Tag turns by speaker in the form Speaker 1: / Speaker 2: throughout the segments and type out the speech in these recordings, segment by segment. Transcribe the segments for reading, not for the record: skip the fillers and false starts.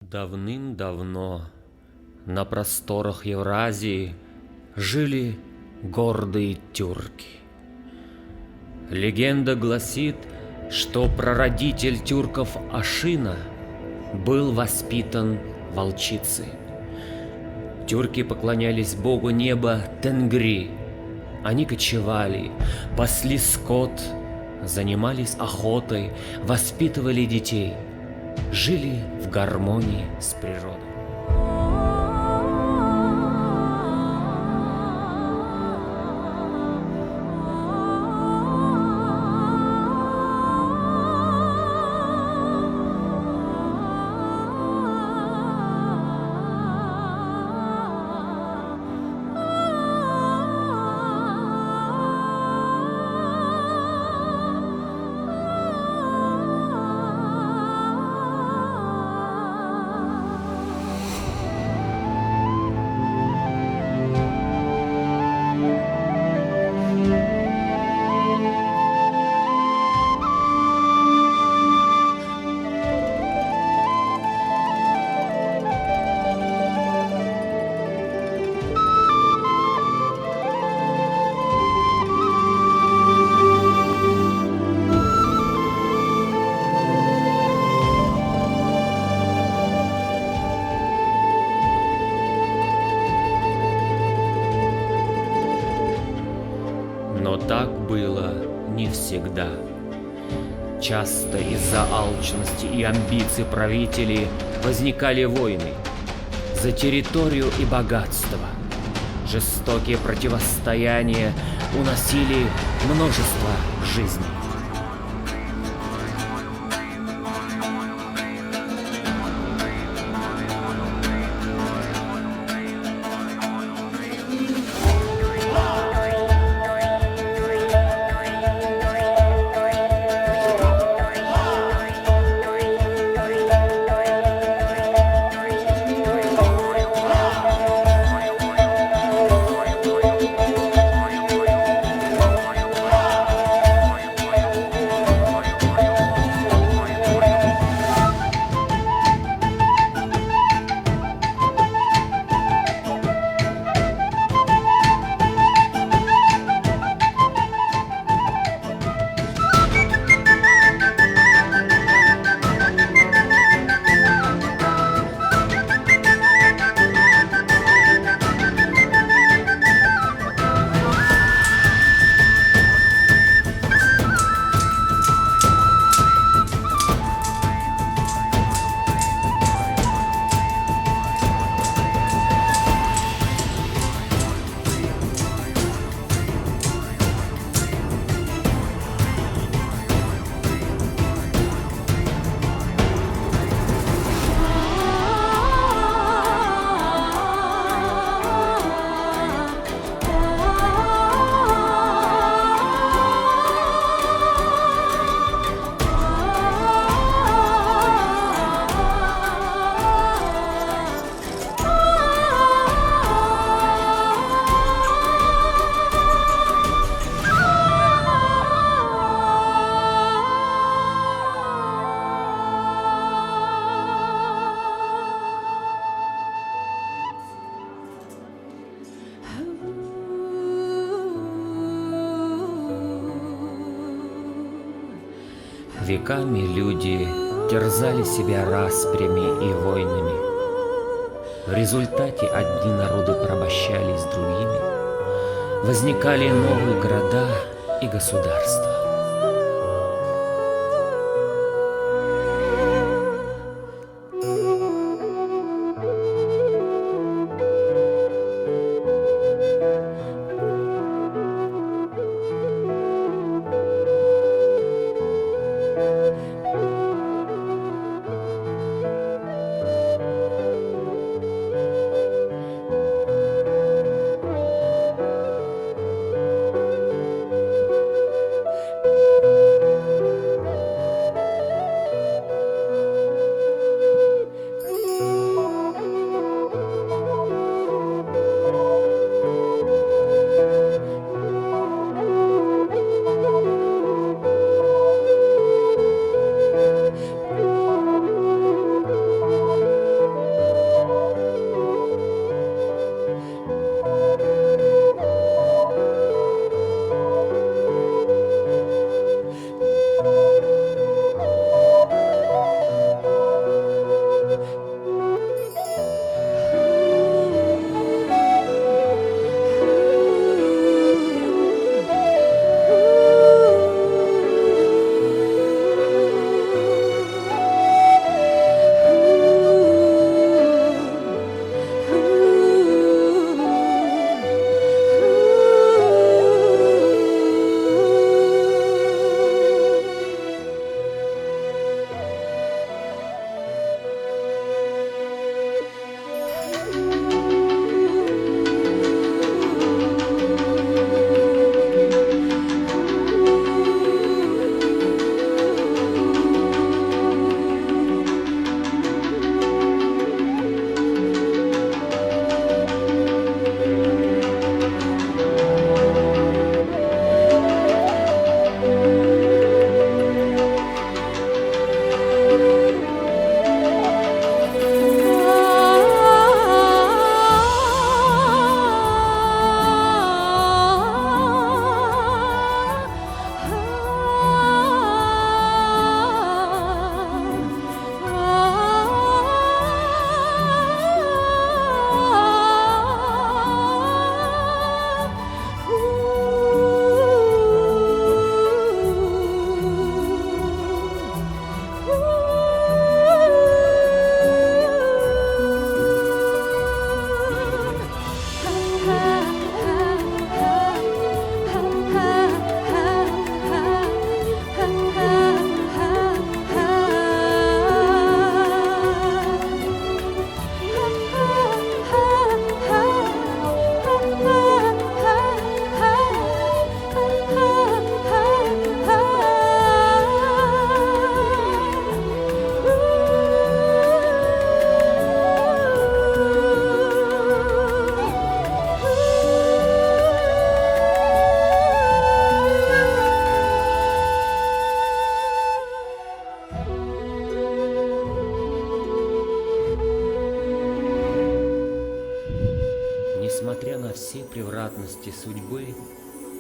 Speaker 1: Давным-давно на просторах Евразии жили гордые тюрки. Легенда гласит, что прародитель тюрков Ашина был воспитан волчицей. Тюрки поклонялись богу неба Тенгри. Они кочевали, пасли скот, занимались охотой, воспитывали детей, жили в гармонии с природой. Но так было не всегда. Часто из-за алчности и амбиций правителей возникали войны за территорию и богатство. Жестокие противостояния уносили множество жизней. Веками люди терзали себя распрями и войнами. В результате одни народы порабощались другими, возникали новые города и государства. всей превратности судьбы,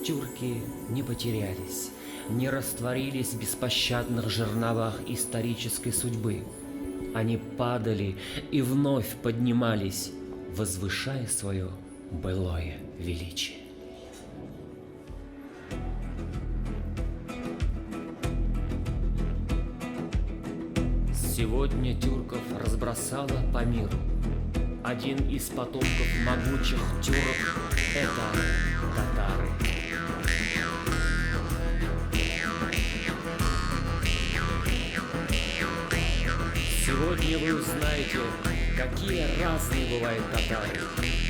Speaker 1: тюрки не потерялись, не растворились в беспощадных жерновах исторической судьбы. Они падали и вновь поднимались, возвышая свое былое величие. Сегодня тюрков разбросало по миру. Один из потомков могучих тюрок — это татары. Сегодня вы узнаете, какие разные бывают татары,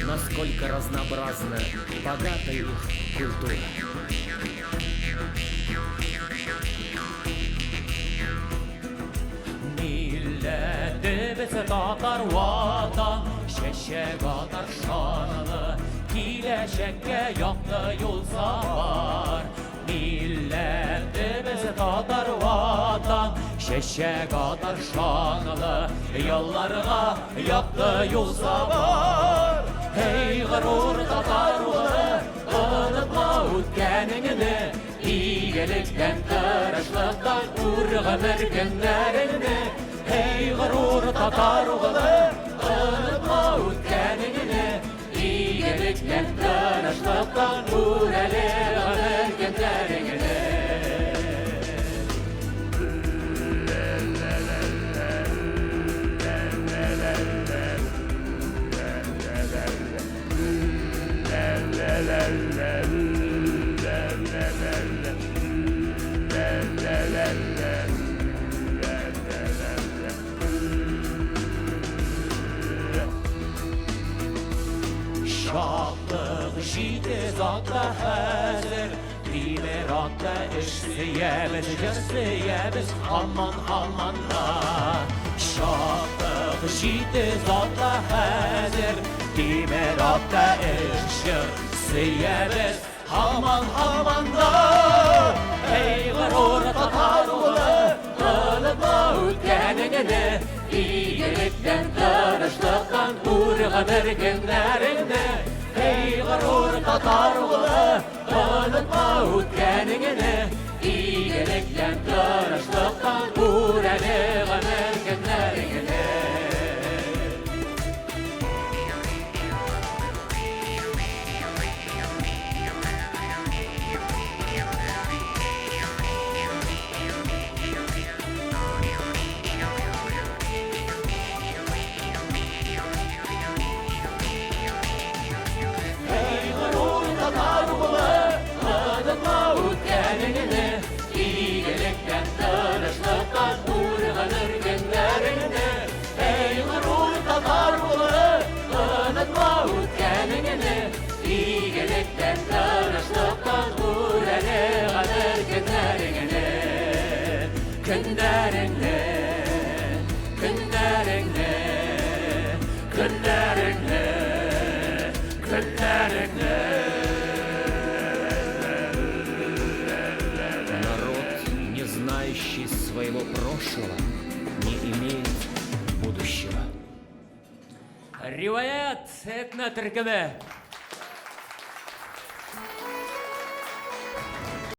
Speaker 1: насколько разнообразна, богата их культура.
Speaker 2: Milletimiz tatar vatan, şeşek atar şanlı, Kileşekke yaklı yol var. Milletimiz tatar vatan, şeşek atar şanlı, Yollarına yaklı yol var. Hey gurur tatar ulu, unutma ötkenini, İyilikten, tırışlıktan urğanır günlerini. Hey gurur tatar oğlu, unutma ötkenini, İyilikten, tırışlıktan urğanır günlerini. Şahlık şiidi zatla hazır, Dimeratta işleyemiz, cırsıyemiz, aman aman da. Şahlık şiidi zatla hazır, Dimeratta işleyemiz, aman aman da. Ey gurur tatar oğlu, unutma ötkenini, İyilikten, tırışlıktan urğanır günlerinde. Ey gurur tatar oğlu, unutma ötkenini, İyilikten, tırışlıktan urğanır günlerinde. İyilikten, tırışlıktan urğanır günlerinde. Ey gurur tatar oğlu, unutma ötkenini, İyilikten, tırışlıktan urğanır günlerini. Günlerini, günlerini, günlerini, günlerini.
Speaker 1: Знающий своего прошлого, не имеет будущего.
Speaker 2: Риваят этно-тыркымы.